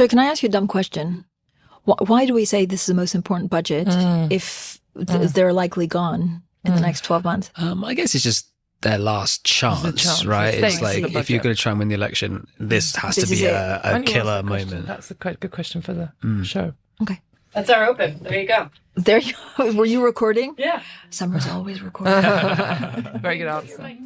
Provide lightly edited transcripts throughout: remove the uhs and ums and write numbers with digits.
Joe, can I ask you a dumb question? Why do we say this is the most important budget if they're likely gone in the next 12 months? I guess it's just their last chance, right? It's like, if you're going to try and win the election, this has to be a killer moment. That's a quite good question for the show. Okay. That's our open. There you go. There you go. Were you recording? Yeah. Summer's always recording. Very good answer.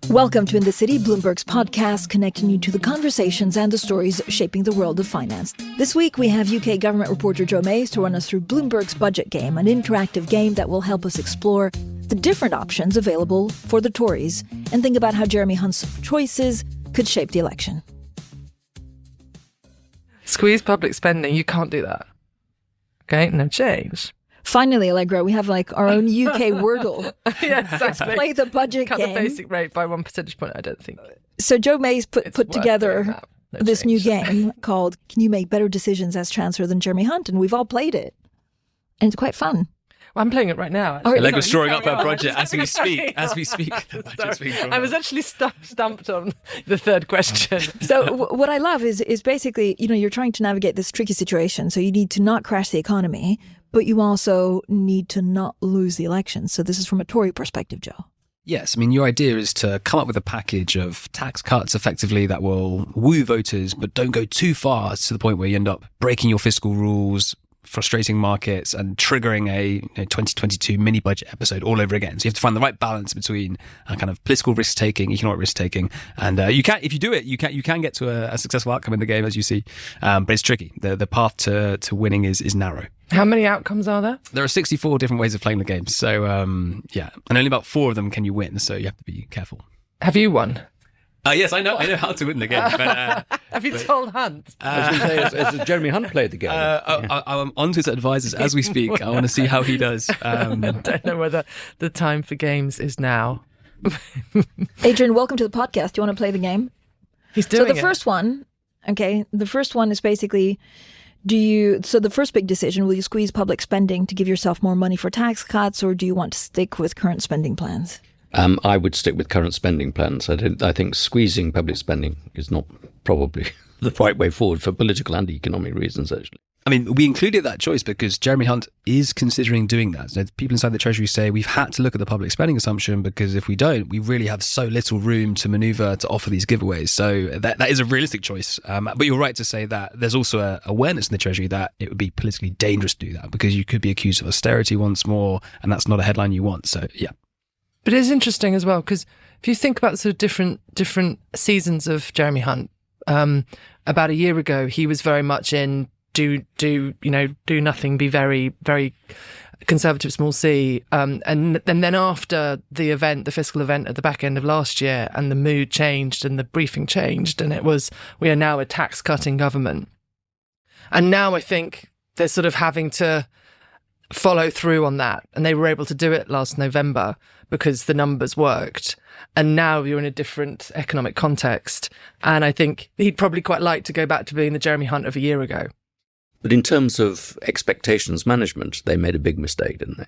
Welcome to In the City, Bloomberg's podcast connecting you to the conversations and the stories shaping the world of finance. This week, we have UK government reporter Joe Mays to run us through Bloomberg's budget game, an interactive game that will help us explore the different options available for the Tories and think about how Jeremy Hunt's choices could shape the election. Squeeze public spending. You can't do that. Okay, no change. Finally, Allegra, we have like our own UK Wordle. Yeah, exactly. Let's play the budget Cut game. the basic rate by 1 percentage point, I don't think. So Joe Mays put together this new change. game called Can You Make Better Decisions as Chancellor than Jeremy Hunt? And we've all played it. And it's quite fun. Well, I'm playing it right now. All right, Allegra's Sorry, drawing up carry her on. budget as we speak. Carry As we speak, the on. budget's being drawn I was up. actually stumped on the third question. So what I love is basically, you're trying to navigate this tricky situation. So you need to not crash the economy, but you also need to not lose the election. So this is from a Tory perspective, Joe. Yes, I mean, your idea is to come up with a package of tax cuts effectively that will woo voters, but don't go too far to the point where you end up breaking your fiscal rules, frustrating markets, and triggering a 2022 mini budget episode all over again. So you have to find the right balance between kind of political risk taking, economic risk taking, and you can, if you do it, you can get to a successful outcome in the game, as you see. But it's tricky. The path to winning is narrow. How many outcomes are there? There are 64 different ways of playing the game. So and only about 4 of them can you win. So you have to be careful. Have you won? Yes, I know how to win the game. But, Have you told Hunt? I was going to say, has Jeremy Hunt played the game? I'm on to his advisors as we speak. I want to see how he does. I don't know whether the time for games is now. Adrian, welcome to the podcast. Do you want to play the game? He's doing So the first one is basically, so the first big decision, will you squeeze public spending to give yourself more money for tax cuts, or do you want to stick with current spending plans? I would stick with current spending plans. I think squeezing public spending is not probably the right way forward for political and economic reasons, actually. I mean, we included that choice because Jeremy Hunt is considering doing that. So people inside the Treasury say we've had to look at the public spending assumption because if we don't, we really have so little room to manoeuvre to offer these giveaways. So that is a realistic choice. But you're right to say that there's also an awareness in the Treasury that it would be politically dangerous to do that because you could be accused of austerity once more, and that's not a headline you want. So, yeah. But it's interesting as well because if you think about sort of different seasons of Jeremy Hunt, about a year ago he was very much in do nothing, be very, very conservative, small c, and then after the fiscal event at the back end of last year, and the mood changed and the briefing changed, and it was we are now a tax cutting government, and now I think they're sort of having to follow through on that, and they were able to do it last November because the numbers worked, and now you're in a different economic context, and I think he'd probably quite like to go back to being the Jeremy Hunt of a year ago. But in terms of expectations management, they made a big mistake, didn't they?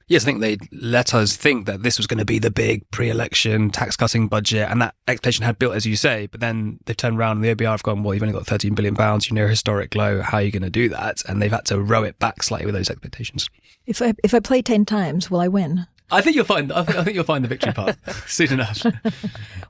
Yes, I think they let us think that this was going to be the big pre-election tax-cutting budget, and that expectation had built, as you say, but then they've turned around and the OBR have gone, well, you've only got £13 billion, you're near a historic low, how are you going to do that? And they've had to row it back slightly with those expectations. If I play 10 times, will I win? I think you'll find the victory path soon enough.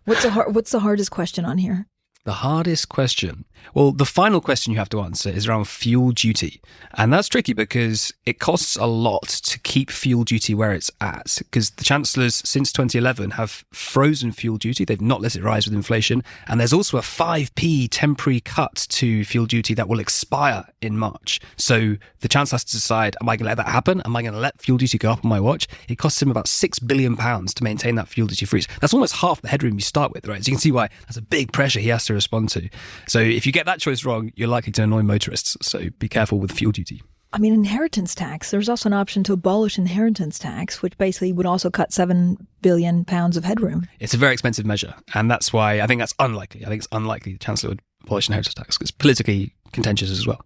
What's the hardest question on here? The hardest question. Well, the final question you have to answer is around fuel duty. And that's tricky because it costs a lot to keep fuel duty where it's at. Because the Chancellors since 2011 have frozen fuel duty. They've not let it rise with inflation. And there's also a 5p temporary cut to fuel duty that will expire in March. So the Chancellor has to decide, am I going to let that happen? Am I going to let fuel duty go up on my watch? It costs him about £6 billion to maintain that fuel duty freeze. That's almost half the headroom you start with, right? So you can see why that's a big pressure he has to respond to. So if you get that choice wrong, you're likely to annoy motorists. So be careful with fuel duty. I mean, inheritance tax. There's also an option to abolish inheritance tax, which basically would also cut £7 billion of headroom. It's a very expensive measure. And that's why I think that's unlikely. I think it's unlikely the Chancellor would abolish inheritance tax because it's politically contentious as well.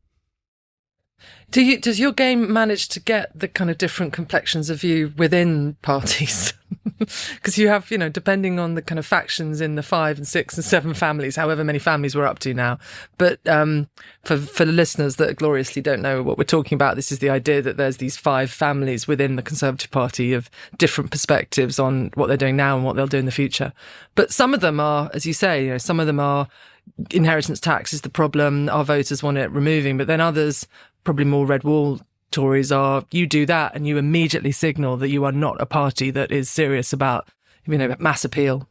Does your game manage to get the kind of different complexions of you within parties? Because you have, depending on the kind of factions in the 5 and 6 and 7 families, however many families we're up to now. But for the listeners that gloriously don't know what we're talking about, this is the idea that there's these 5 families within the Conservative Party of different perspectives on what they're doing now and what they'll do in the future. But some of them are, as you say, some of them are inheritance tax is the problem, our voters want it removing, but then others, probably more red wall Tories, are you do that and you immediately signal that you are not a party that is serious about mass appeal.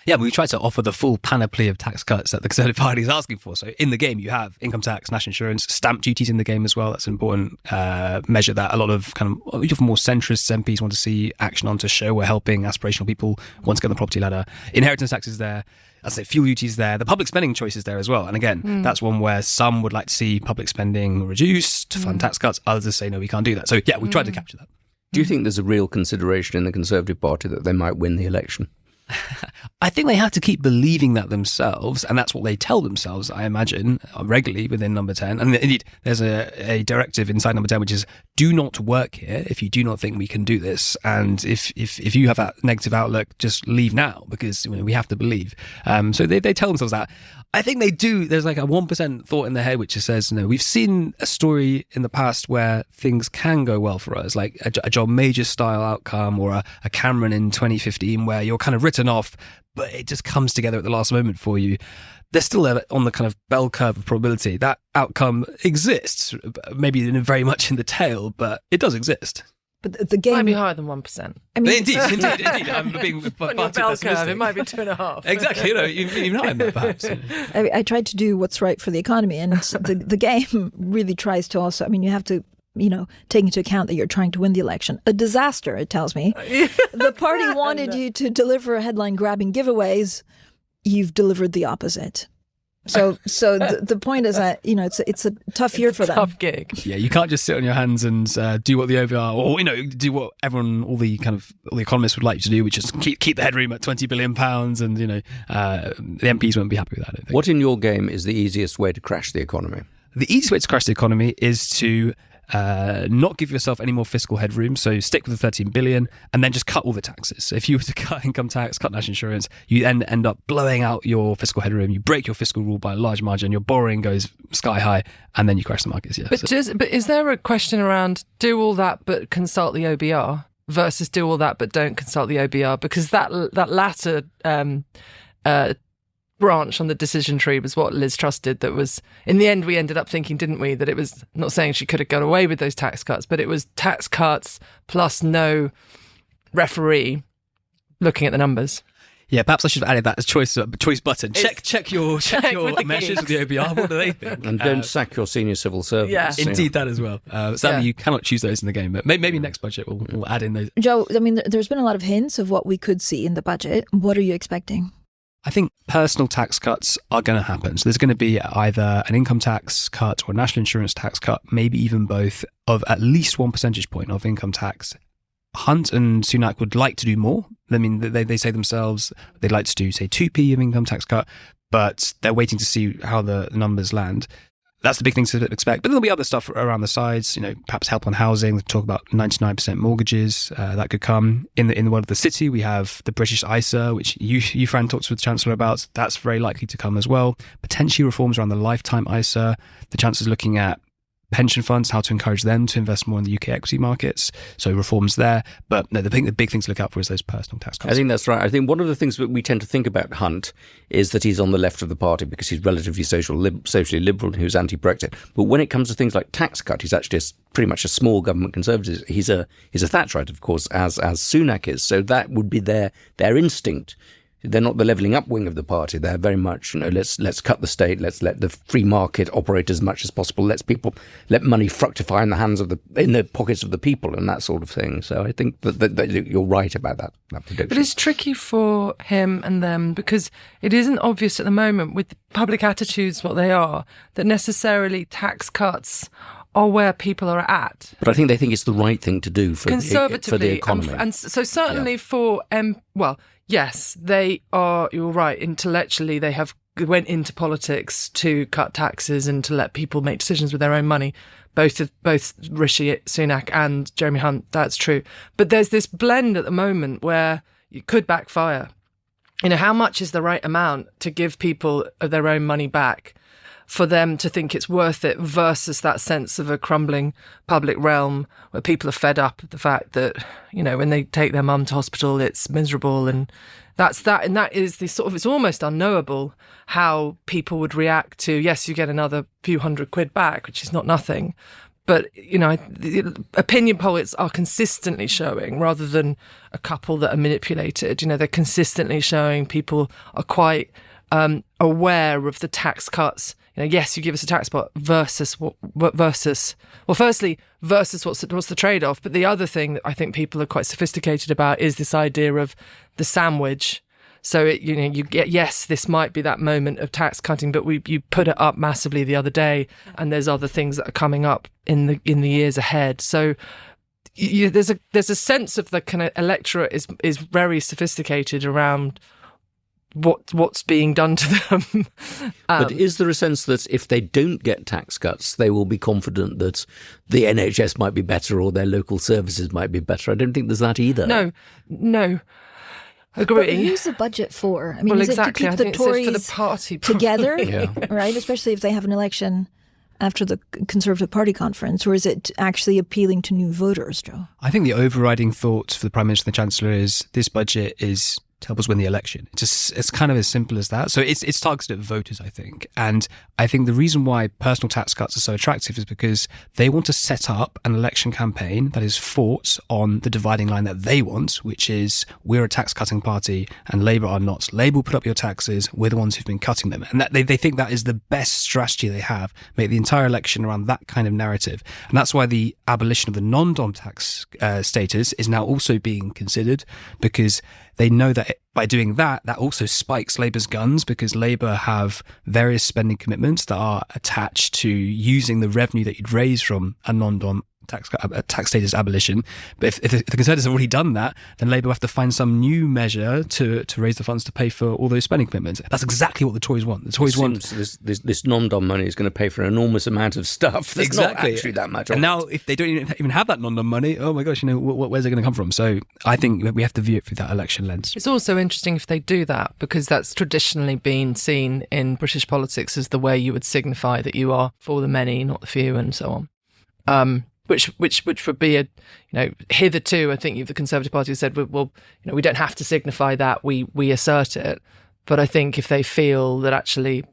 Yeah, we try to offer the full panoply of tax cuts that the Conservative Party is asking for. So in the game, you have income tax, national insurance, stamp duties in the game as well. That's an important measure that a lot of more centrist MPs want to see action on, to show we're helping aspirational people want to get on the property ladder. Inheritance tax is there. I'd say fuel duty is there. The public spending choice is there as well. And again, that's one where some would like to see public spending reduced to fund tax cuts. Others say, no, we can't do that. So yeah, we tried to capture that. Do you think there's a real consideration in the Conservative Party that they might win the election? I think they have to keep believing that themselves, and that's what they tell themselves, I imagine, regularly within Number 10. And indeed, there's a directive inside Number 10, which is do not work here if you do not think we can do this. And if you have that negative outlook, just leave now, because we have to believe. So they tell themselves that. I think they do. There's like a 1% thought in their head which just says, no, we've seen a story in the past where things can go well for us, like a John Major style outcome, or a Cameron in 2015, where you're kind of written off, but it just comes together at the last moment for you. They're still on the kind of bell curve of probability. That outcome exists, maybe very much in the tail, but it does exist. But the game might be higher than 1%. I mean, indeed. I'm being far too pessimistic. It might be 2.5. Exactly, even higher than that, perhaps. I tried to do what's right for the economy, and the game really tries to also. I mean, you have to, take into account that you're trying to win the election. A disaster, it tells me. The party wanted you to deliver headline-grabbing giveaways. You've delivered the opposite. So the point is that it's a tough year for them. Tough gig. Yeah, you can't just sit on your hands and do what the OBR or do what all the economists would like you to do, which is keep the headroom at £20 billion, and the MPs won't be happy with that, I think. What in your game is the easiest way to crash the economy? The easiest way to crash the economy is to not give yourself any more fiscal headroom. So stick with the 13 billion and then just cut all the taxes. So if you were to cut income tax, cut national insurance, you then end up blowing out your fiscal headroom. You break your fiscal rule by a large margin. Your borrowing goes sky high, and then you crash the markets. Yeah. But is there a question around do all that but consult the OBR versus do all that but don't consult the OBR? Because that latter branch on the decision tree was what Liz trusted. That was, in the end, we ended up thinking, didn't we, that it was, not saying she could have got away with those tax cuts, but it was tax cuts plus no referee looking at the numbers. Yeah, perhaps I should have added that as choice button. Check your measures with the OBR. What do they think? And don't sack your senior civil servants. Yeah. Indeed, that as well. Sadly, you cannot choose those in the game, but maybe next budget we'll add in those. Joe, I mean, there's been a lot of hints of what we could see in the budget. What are you expecting? I think personal tax cuts are going to happen. So there's going to be either an income tax cut or a national insurance tax cut, maybe even both, of at least 1 percentage point of income tax. Hunt and Sunak would like to do more. I mean, they say themselves they'd like to do, say, 2p of income tax cut, but they're waiting to see how the numbers land. That's the big thing to expect. But there'll be other stuff around the sides, perhaps help on housing. Talk about 99% mortgages. That could come. In the world of the city, we have the British ISA, which you Fran, talks with the Chancellor about. That's very likely to come as well. Potentially reforms around the lifetime ISA. The Chancellor's looking at pension funds, how to encourage them to invest more in the UK equity markets. So reforms there. But no, the big thing to look out for is those personal tax cuts. I think that's right. I think one of the things that we tend to think about Hunt is that he's on the left of the party because he's relatively socially liberal and who's anti-Brexit. But when it comes to things like tax cut, he's actually pretty much a small government conservative. He's a Thatcherite, of course, as Sunak is. So that would be their instinct. They're not the levelling up wing of the party. They're very much, let's cut the state. Let's let the free market operate as much as possible. Let money fructify in the pockets of the people and that sort of thing. So I think that you're right about that prediction. But it's tricky for him and them because it isn't obvious at the moment with public attitudes what they are that necessarily tax cuts are where people are at. But I think they think it's the right thing to do for conservatively the economy. And so certainly for yes, they are, you're right, intellectually they went into politics to cut taxes and to let people make decisions with their own money. Both Rishi Sunak and Jeremy Hunt, that's true. But there's this blend at the moment where it could backfire. How much is the right amount to give people their own money back for them to think it's worth it versus that sense of a crumbling public realm where people are fed up with the fact that, when they take their mum to hospital, it's miserable. And that is the sort of, it's almost unknowable how people would react to, yes, you get another few £100 back, which is not nothing. But, the opinion polls are consistently showing, rather than a couple that are manipulated, they're consistently showing people are quite aware of the tax cuts. Yes, you give us a tax cut versus firstly, versus what's the trade-off. But the other thing that I think people are quite sophisticated about is this idea of the sandwich. So you get, yes, this might be that moment of tax cutting, but you put it up massively the other day, and there's other things that are coming up in the years ahead. So there's a sense of the kind of electorate is very sophisticated around what's being done to them. But is there a sense that if they don't get tax cuts, they will be confident that the NHS might be better or their local services might be better? I don't think there's that either. No. Agree. But who's the budget for? I mean, well, is exactly. it to keep the Tories for the party together, Yeah. right? Especially if they have an election after the Conservative Party conference, or is it actually appealing to new voters, Joe? I think the overriding thought for the Prime Minister and the Chancellor is this budget is to help us win the election. It's kind of as simple as that. So it's targeted at voters, I think. And I think the reason why personal tax cuts are so attractive is because they want to set up an election campaign that is fought on the dividing line that they want, which is we're a tax cutting party and Labour are not. Labour will put up your taxes, we're the ones who've been cutting them. And that they think that is the best strategy they have, make the entire election around that kind of narrative. And that's why the abolition of the non-dom tax status is now also being considered, because they know that by doing that, that also spikes Labour's guns, because Labour have various spending commitments that are attached to using the revenue that you'd raise from a non-dom tax status abolition. But if the Conservatives have already done that, then Labour will have to find some new measure to raise the funds to pay for all those spending commitments. That's exactly what the Tories want. The Tories want this non-dom money is going to pay for an enormous amount of stuff. There's not actually that much. And now, if they don't even have that non-dom money, oh my gosh, where's it going to come from? So I think we have to view it through that election lens. It's also interesting if they do that, because that's traditionally been seen in British politics as the way you would signify that you are for the many, not the few, and so on. Which would be hitherto, I think the Conservative Party has said, well, we don't have to signify that, we assert it. But I think if they feel that actually,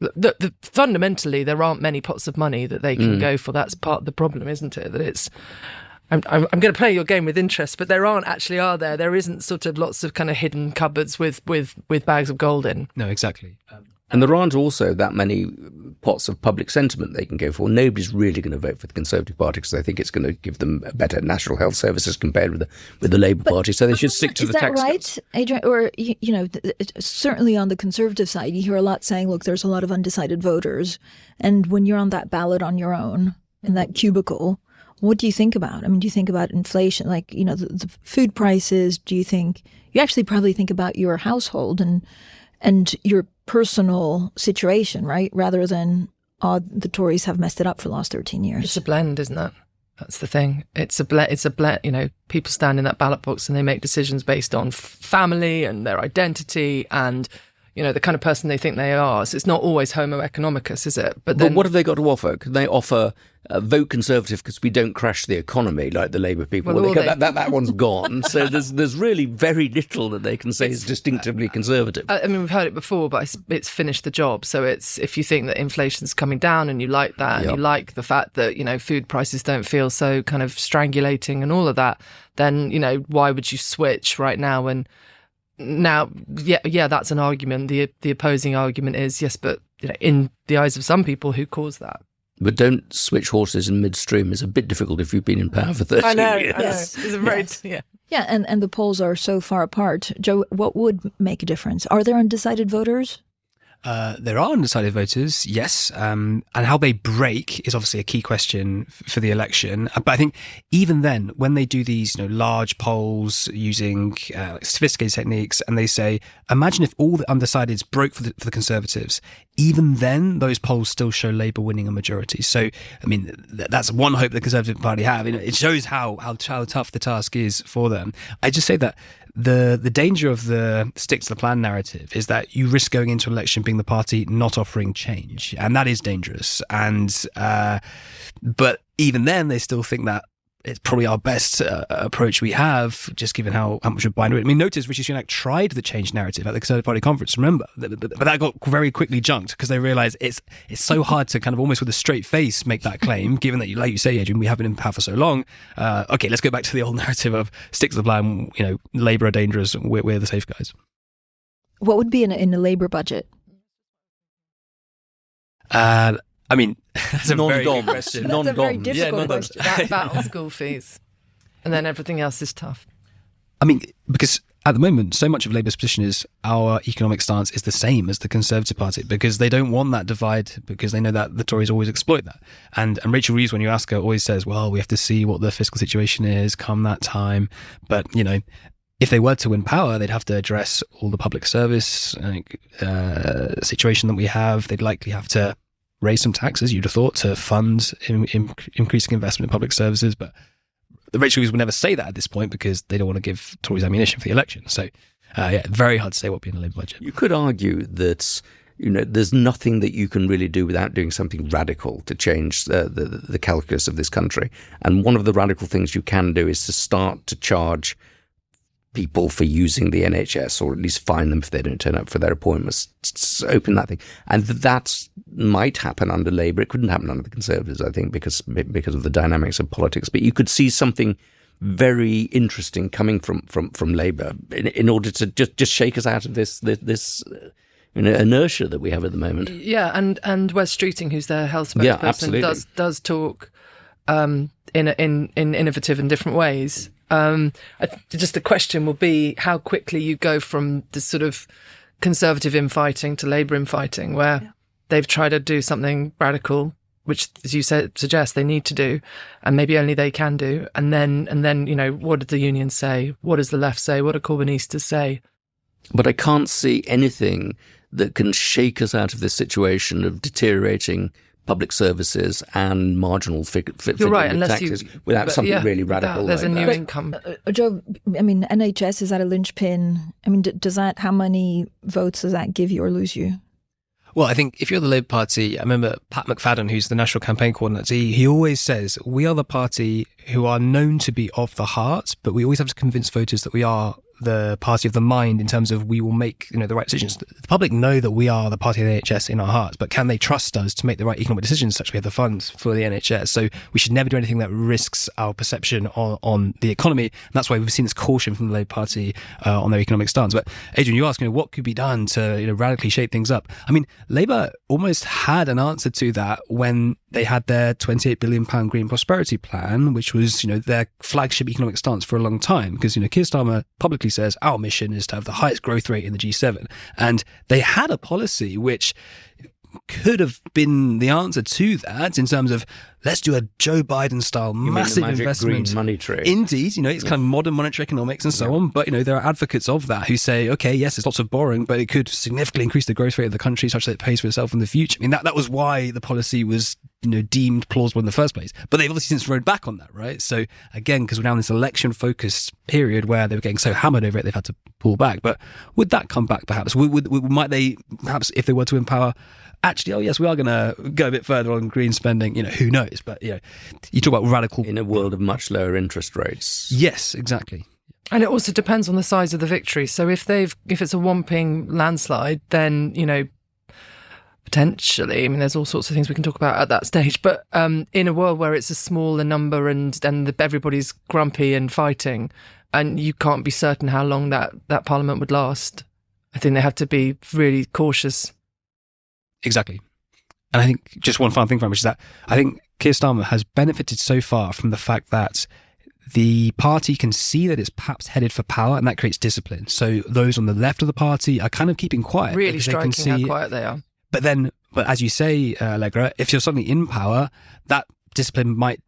fundamentally, there aren't many pots of money that they can go for, that's part of the problem, isn't it? That it's, I'm going to play your game with interest, but there aren't actually, are there? There isn't sort of lots of kind of hidden cupboards with bags of gold in. No, exactly. And there aren't also that many pots of public sentiment they can go for. Nobody's really going to vote for the Conservative Party because they think it's going to give them better national health services compared with the Labour Party. So they should stick to the tax cuts. Is that right, Adrian? Or, certainly on the Conservative side, you hear a lot saying, look, there's a lot of undecided voters. And when you're on that ballot on your own, in that cubicle, what do you think about? I mean, do you think about inflation, like, the food prices? Do you think, you actually probably think about your household and your personal situation, right? Rather than, the Tories have messed it up for the last 13 years. It's a blend, isn't it? That's the thing. It's a blend. People stand in that ballot box and they make decisions based on family and their identity and, the kind of person they think they are. So it's not always homo economicus, is it? But what have they got to offer? Can they offer vote Conservative because we don't crash the economy like the Labour people? That one's gone. So there's really very little that they can say is distinctively Conservative. I mean, we've heard it before, but it's finished the job. So it's, if you think that inflation's coming down and you like that, and you like the fact that, food prices don't feel so kind of strangulating and all of that, then, why would you switch right now? And now, that's an argument. The opposing argument is, yes, but in the eyes of some people, who caused that? But don't switch horses in midstream. It's a bit difficult if you've been in power for 13 years. Yes. It's a very, Yeah, and the polls are so far apart. Joe, what would make a difference? Are there undecided voters? There are undecided voters, yes, and how they break is obviously a key question for the election. But I think even then, when they do these large polls using sophisticated techniques, and they say, imagine if all the undecideds broke for the Conservatives, even then those polls still show Labour winning a majority. So, I mean, that's one hope the Conservative Party have. It shows how tough the task is for them. I just say that the danger of the stick to the plan narrative is that you risk going into an election being the party not offering change, and that is dangerous. And but even then, they still think that it's probably our best approach we have, just given how much we're buying into it. I mean, notice Rishi Sunak tried the change narrative at the Conservative Party conference, remember? But that got very quickly junked because they realised it's so hard to kind of almost with a straight face make that claim, given that, like you say, Adrian, we have been in power for so long. Okay, let's go back to the old narrative of stick to the plan, Labour are dangerous, we're the safe guys. What would be in a Labour budget? I mean, that's a very good question. That's a very difficult question. That on school fees. And then everything else is tough. I mean, because at the moment, so much of Labour's position is our economic stance is the same as the Conservative Party, because they don't want that divide, because they know that the Tories always exploit that. And Rachel Reeves, when you ask her, always says, well, we have to see what the fiscal situation is come that time. But, if they were to win power, they'd have to address all the public service situation that we have. They'd likely have to raise some taxes, you'd have thought, to fund increasing investment in public services. But the Rachel Reeves would never say that at this point because they don't want to give Tories ammunition for the election. So, very hard to say what would be in the Labour budget. You could argue that there's nothing that you can really do without doing something radical to change the calculus of this country. And one of the radical things you can do is to start to charge people for using the NHS, or at least fine them if they don't turn up for their appointments. Open that thing, and that might happen under Labour. It couldn't happen under the Conservatives, I think, because of the dynamics of politics. But you could see something very interesting coming from Labour in order to just shake us out of this inertia that we have at the moment. Yeah, and Wes Streeting, who's their health spokesperson, does talk in innovative and different ways. Just the question will be how quickly you go from the sort of Conservative infighting to Labour infighting, where they've tried to do something radical, which, as you said, suggests they need to do, and maybe only they can do. And then, what did the unions say? What does the left say? What do Corbynistas say? But I can't see anything that can shake us out of this situation of deteriorating public services and marginal You're right, unless taxes without something really radical. There's like a new that. income. Joe, I mean, NHS, is that a linchpin? I mean, how many votes does that give you or lose you? Well, I think if you're the Labour Party, I remember Pat McFadden, who's the national campaign coordinator, he always says, we are the party who are known to be of the heart, but we always have to convince voters that we are the party of the mind in terms of we will make the right decisions. The public know that we are the party of the NHS in our hearts, but can they trust us to make the right economic decisions such we have the funds for the NHS? So we should never do anything that risks our perception on the economy. And that's why we've seen this caution from the Labour Party on their economic stance. But Adrian, you ask, what could be done to radically shape things up? I mean, Labour almost had an answer to that when they had their £28 billion Green Prosperity Plan, which was, their flagship economic stance for a long time. Because, Keir Starmer publicly says our mission is to have the highest growth rate in the G7. And they had a policy which could have been the answer to that in terms of let's do a Joe Biden style massive investment. Green money tree. Indeed, it's kind of modern monetary economics and so on. But, there are advocates of that who say, okay, yes, there's lots of borrowing, but it could significantly increase the growth rate of the country such that it pays for itself in the future. I mean, that was why the policy was, deemed plausible in the first place. But they've obviously since rode back on that, right? So again, because we're now in this election-focused period where they were getting so hammered over it, they've had to pull back. But would that come back perhaps? Might they, perhaps if they were to empower, actually, oh yes, we are going to go a bit further on green spending, who knows? But, you talk about radical... In a world of much lower interest rates. Yes, exactly. And it also depends on the size of the victory. So if it's a whomping landslide, then, potentially, I mean, there's all sorts of things we can talk about at that stage. But in a world where it's a smaller number and everybody's grumpy and fighting, and you can't be certain how long that parliament would last, I think they have to be really cautious. Exactly. And I think just one final thing from which is that I think Keir Starmer has benefited so far from the fact that the party can see that it's perhaps headed for power, and that creates discipline. So those on the left of the party are kind of keeping quiet. Really striking they can see how quiet they are. But as you say, Allegra, if you're suddenly in power, that discipline might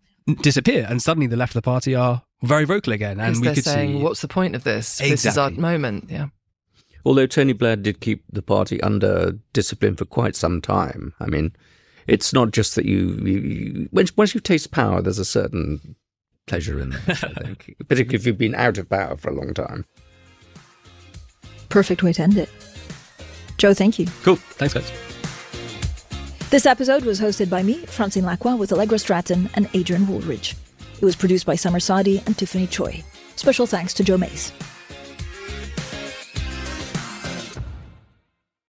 disappear, and suddenly the left of the party are very vocal again. And we could saying, see, what's the point of this? Exactly. This is our moment. Yeah. Although Tony Blair did keep the party under discipline for quite some time. I mean, it's not just that once you taste power, there's a certain pleasure in that, I think, particularly if you've been out of power for a long time. Perfect way to end it. Joe, thank you. Cool. Thanks, guys. This episode was hosted by me, Francine Lacqua, with Allegra Stratton and Adrian Wooldridge. It was produced by Summer Sadi and Tiffany Choi. Special thanks to Joe Mace.